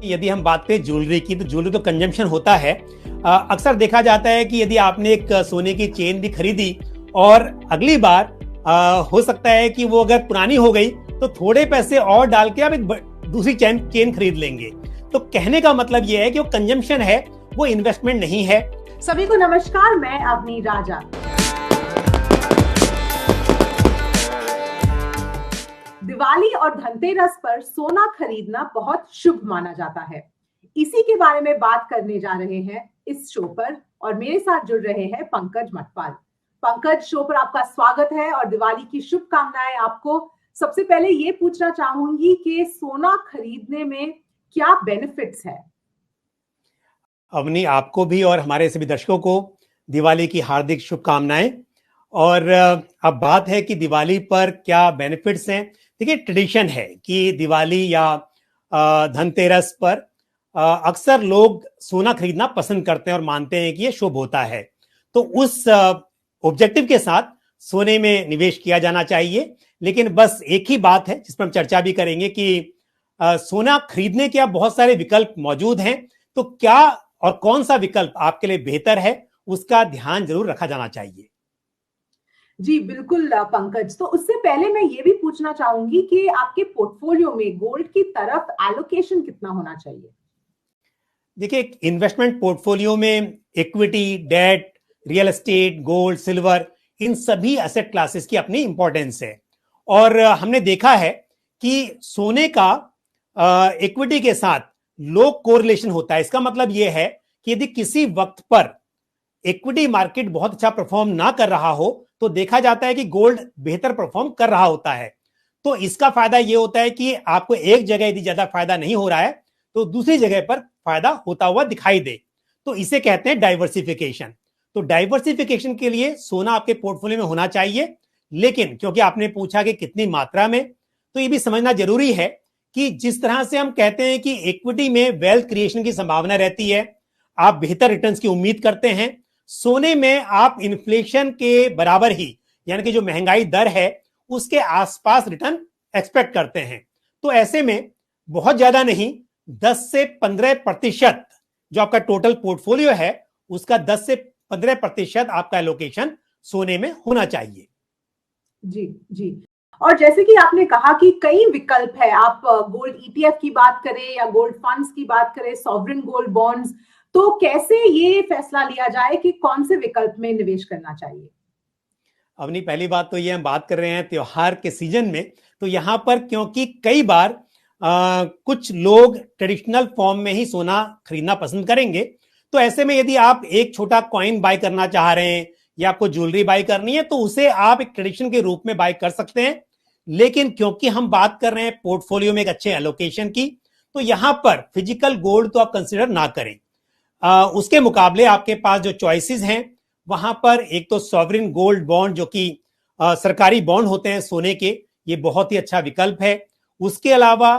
यदि हम बात करें ज्वेलरी की, तो ज्वेलरी तो कंजम्पशन होता है। अक्सर देखा जाता है कि यदि आपने एक सोने की चेन भी खरीदी और अगली बार हो सकता है कि वो अगर पुरानी हो गई तो थोड़े पैसे और डाल के आप एक दूसरी चेन खरीद लेंगे। तो कहने का मतलब ये है कि वो कंजम्पशन है, वो इन्वेस्टमेंट नहीं है। सभी को नमस्कार, मैं अवनी राजा। दिवाली और धनतेरस पर सोना खरीदना बहुत शुभ माना जाता है। इसी के बारे में बात करने जा रहे हैं इस शो पर और मेरे साथ जुड़ रहे हैं पंकज मटवाल। पंकज, शो पर आपका स्वागत है और दिवाली की शुभकामनाएं आपको। सबसे पहले ये पूछना चाहूंगी कि सोना खरीदने में क्या बेनिफिट्स है? अवनी, आपको भी और हमारे सभी दर्शकों को दिवाली की हार्दिक शुभकामनाएं। और अब बात है कि दिवाली पर क्या बेनिफिट्स हैं। देखिए, ट्रेडिशन है कि दिवाली या धनतेरस पर अक्सर लोग सोना खरीदना पसंद करते हैं और मानते हैं कि ये शुभ होता है। तो उस ऑब्जेक्टिव के साथ सोने में निवेश किया जाना चाहिए। लेकिन बस एक ही बात है जिस पर हम चर्चा भी करेंगे कि सोना खरीदने के अब बहुत सारे विकल्प मौजूद हैं। तो क्या और कौन सा विकल्प आपके लिए बेहतर है, उसका ध्यान जरूर रखा जाना चाहिए। जी बिल्कुल पंकज। तो उससे पहले मैं ये भी पूछना चाहूंगी कि आपके पोर्टफोलियो में गोल्ड की तरफ एलोकेशन कितना होना चाहिए? देखिए, इन्वेस्टमेंट पोर्टफोलियो में equity, debt, real estate, gold, silver, इन सभी एसेट क्लासेस की अपनी इंपॉर्टेंस है। और हमने देखा है कि सोने का इक्विटी के साथ लो कोरिलेशन होता है। इसका मतलब यह है कि यदि किसी वक्त पर इक्विटी मार्केट बहुत अच्छा परफॉर्म ना कर रहा हो तो देखा जाता है कि गोल्ड बेहतर परफॉर्म कर रहा होता है। तो इसका फायदा यह होता है कि आपको एक जगह यदि ज्यादा फायदा नहीं हो रहा है तो दूसरी जगह पर फायदा होता हुआ दिखाई दे। तो इसे कहते हैं डाइवर्सिफिकेशन। तो डाइवर्सिफिकेशन के लिए सोना आपके पोर्टफोलियो में होना चाहिए। लेकिन क्योंकि आपने पूछा कि कितनी मात्रा में, तो ये भी समझना जरूरी है कि जिस तरह से हम कहते हैं कि इक्विटी में वेल्थ क्रिएशन की संभावना रहती है, आप बेहतर रिटर्न्स की उम्मीद करते हैं, सोने में आप इन्फ्लेशन के बराबर ही, यानी कि जो महंगाई दर है उसके आसपास रिटर्न एक्सपेक्ट करते हैं। तो ऐसे में बहुत ज्यादा नहीं, 10 से 15% जो आपका टोटल पोर्टफोलियो है उसका 10 से 15% आपका एलोकेशन सोने में होना चाहिए। जी जी। और जैसे कि आपने कहा कि कई विकल्प है, आप गोल्ड ईटीएफ की बात करें या गोल्ड फंड्स की बात करें, सॉवरेन गोल्ड बॉन्ड्स, तो कैसे ये फैसला लिया जाए कि कौन से विकल्प में निवेश करना चाहिए? अपनी पहली बात तो ये हम बात कर रहे हैं त्योहार के सीजन में, तो यहां पर क्योंकि कई बार कुछ लोग ट्रेडिशनल फॉर्म में ही सोना खरीदना पसंद करेंगे। तो ऐसे में यदि आप एक छोटा कॉइन बाय करना चाह रहे हैं या आपको ज्वेलरी बाय करनी है तो उसे आप एक ट्रेडिशन के रूप में बाय कर सकते हैं। लेकिन क्योंकि हम बात कर रहे हैं पोर्टफोलियो में एक अच्छे एलोकेशन की, तो यहां पर फिजिकल गोल्ड तो आप कंसिडर ना करें। उसके मुकाबले आपके पास जो चॉइसेस हैं वहां पर एक तो सॉवरेन गोल्ड बॉन्ड, जो कि सरकारी बॉन्ड होते हैं सोने के, ये बहुत ही अच्छा विकल्प है। उसके अलावा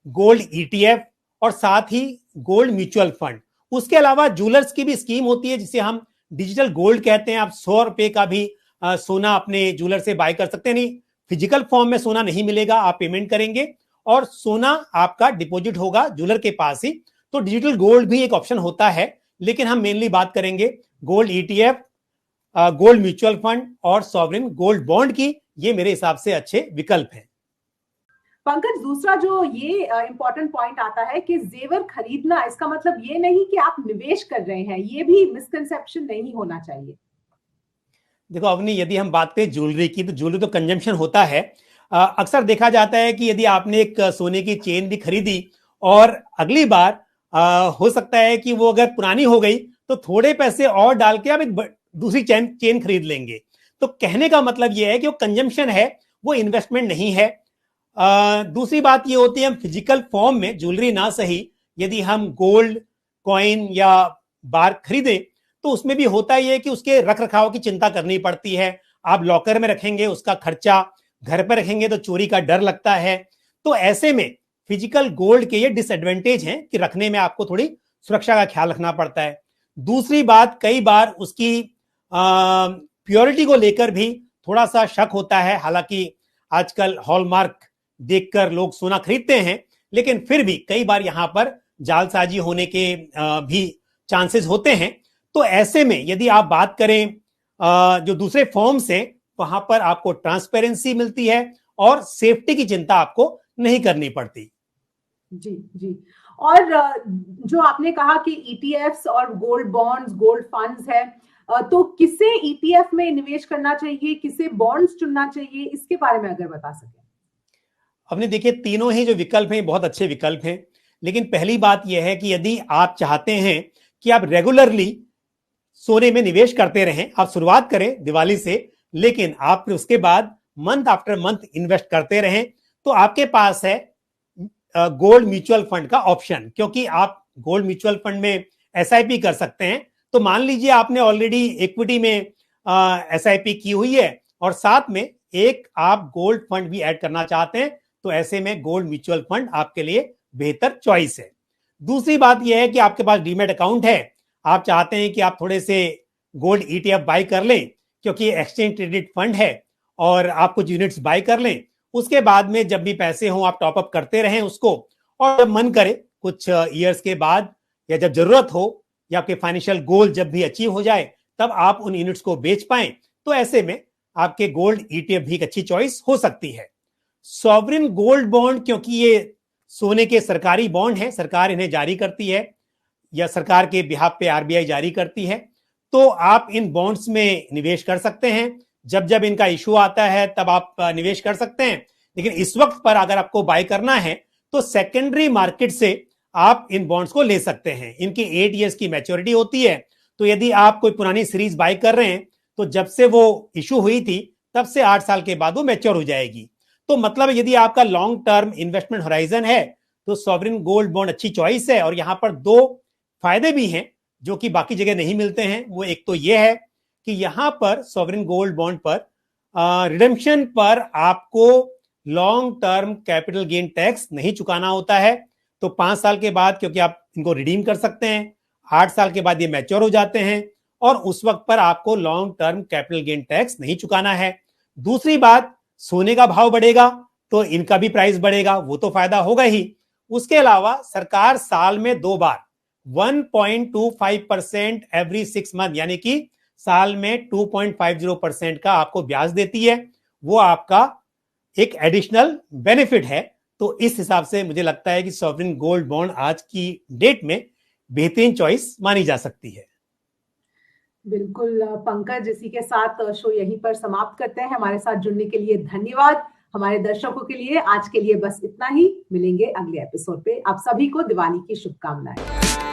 गोल्ड ईटीएफ और साथ ही गोल्ड म्यूचुअल फंड। उसके अलावा ज्वेलर्स की भी स्कीम होती है जिसे हम डिजिटल गोल्ड कहते हैं। आप 100 रुपए का भी सोना अपने ज्वेलर से बाय कर सकते हैं। नहीं, फिजिकल फॉर्म में सोना नहीं मिलेगा, आप पेमेंट करेंगे और सोना आपका डिपॉजिट होगा ज्वेलर के पास ही। तो डिजिटल गोल्ड भी एक ऑप्शन होता है, लेकिन हम मेनली बात करेंगे gold ETF, gold mutual fund और सॉवरेन गोल्ड बॉन्ड की। ये मेरे हिसाब से अच्छे विकल्प हैं। पंकज, दूसरा जो ये इंपॉर्टेंट पॉइंट आता है कि जेवर खरीदना, इसका मतलब ये नहीं कि आप निवेश कर रहे हैं, ये भी मिसकंसेप्शन नहीं होना चाहिए। देखो अवनी, यदि हम बात करें ज्वेलरी की, तो ज्वेलरी तो कंजम्पशन होता है। अक्सर देखा जाता है कि यदि आपने एक सोने की चेन भी खरीदी और अगली बार हो सकता है कि वो अगर पुरानी हो गई तो थोड़े पैसे और डाल के आप एक दूसरी चेन खरीद लेंगे। तो कहने का मतलब यह है कि वो कंजम्पशन है, वो इन्वेस्टमेंट नहीं है। दूसरी बात ये होती है, हम फिजिकल फॉर्म में ज्वेलरी ना सही, यदि हम गोल्ड कॉइन या बार खरीदें तो उसमें भी होता ही है कि उसके रख रखाव की चिंता करनी पड़ती है। आप लॉकर में रखेंगे, उसका खर्चा, घर पर रखेंगे तो चोरी का डर लगता है। तो ऐसे में फिजिकल गोल्ड के ये डिसएडवांटेज हैं कि रखने में आपको थोड़ी सुरक्षा का ख्याल रखना पड़ता है। दूसरी बात, कई बार उसकी प्योरिटी को लेकर भी थोड़ा सा शक होता है। हालांकि आजकल हॉलमार्क देखकर लोग सोना खरीदते हैं, लेकिन फिर भी कई बार यहां पर जालसाजी होने के भी चांसेस होते हैं। तो ऐसे में यदि आप बात करें जो दूसरे फॉर्म्स हैं, वहां पर आपको ट्रांसपेरेंसी मिलती है और सेफ्टी की चिंता आपको नहीं करनी पड़ती। जी जी। और जो आपने कहा कि ईटीएफ्स और गोल्ड बॉन्ड्स, गोल्ड फंड्स है, तो किसे ईटीएफ में निवेश करना चाहिए, किसे बॉन्ड्स चुनना चाहिए, इसके बारे में अगर बता सकें। हमने देखिए तीनों ही जो विकल्प हैं बहुत अच्छे विकल्प हैं, लेकिन पहली बात यह है कि यदि आप चाहते हैं कि आप रेगुलरली सोने में निवेश करते रहें, आप शुरुआत करें दिवाली से, लेकिन आप फिर उसके बाद मंथ आफ्टर मंथ इन्वेस्ट करते रहें, तो आपके पास है गोल्ड म्यूचुअल फंड का ऑप्शन। क्योंकि आप गोल्ड म्यूचुअल फंड में एसआईपी कर सकते हैं। तो मान लीजिए आपने ऑलरेडी इक्विटी में एसआईपी की हुई है और साथ में एक आप गोल्ड फंड भी ऐड करना चाहते हैं, तो ऐसे में गोल्ड म्यूचुअल फंड आपके लिए बेहतर चॉइस है। दूसरी बात यह है कि आपके पास डीमैट अकाउंट है, आप चाहते हैं कि आप थोड़े से गोल्ड ईटीएफ बाय कर लें क्योंकि एक्सचेंज ट्रेडेड फंड है, और आप कुछ यूनिट्स बाय कर लें। उसके बाद में जब भी पैसे हों आप टॉपअप करते रहें उसको, और जब मन करे कुछ ईयर्स के बाद या जब जरूरत हो या आपके फाइनेंशियल गोल जब भी अचीव हो जाए तब आप उन यूनिट्स को बेच पाएं, तो ऐसे में आपके गोल्ड ईटीएफ भी एक अच्छी चॉइस हो सकती है। सॉवरिन गोल्ड बॉन्ड, क्योंकि ये सोने के सरकारी बॉन्ड हैं, सरकार इन्हें जारी करती है या सरकार के बिहाफ पे आरबीआई जारी करती है, तो आप इन बॉन्ड्स में निवेश कर सकते हैं। जब जब इनका इशू आता है तब आप निवेश कर सकते हैं, लेकिन इस वक्त पर अगर आपको बाय करना है तो सेकेंडरी मार्केट से आप इन बॉन्ड्स को ले सकते हैं। इनकी 8 ईयर्स की मैच्योरिटी होती है, तो यदि आप कोई पुरानी सीरीज बाय कर रहे हैं तो जब से वो इशू हुई थी तब से 8 साल के बाद वो मैच्योर हो जाएगी। तो मतलब यदि आपका लॉन्ग टर्म इन्वेस्टमेंट होराइजन है तो सॉवरिन गोल्ड बॉन्ड अच्छी चॉइस है। और यहां पर दो फायदे भी हैं जो कि बाकी जगह नहीं मिलते हैं। वो एक तो ये है कि यहां पर सॉवरिन गोल्ड बॉन्ड पर रिडेम्पशन पर आपको long term capital gain tax नहीं चुकाना होता है। तो 5 साल के बाद, क्योंकि आप इनको रिडीम कर सकते हैं, 8 साल के बाद ये मैच्योर हो जाते हैं और उस वक्त पर आपको long term capital gain tax नहीं चुकाना है। दूसरी बात, सोने का भाव बढ़ेगा तो इनका भी प्राइस बढ़ेगा, वो तो फायदा होगा ही। उसके अलावा सरकार साल में 2 बार 1.25% एवरी 6 मंथ, यानी कि साल में 2.50% का आपको ब्याज देती है। वो आपका एक एडिशनल बेनिफिट है। तो इस हिसाब से मुझे लगता है कि सॉवरिन गोल्ड बॉन्ड आज की डेट में बेहतरीन चॉइस मानी जा सकती है। बिल्कुल पंकज, इसी के साथ शो यहीं पर समाप्त करते हैं। हमारे साथ जुड़ने के लिए धन्यवाद। हमारे दर्शकों के लिए आज के लिए बस इतना ही। मिलेंगे अगले एपिसोड पे। आप सभी को दिवाली की शुभकामनाएं।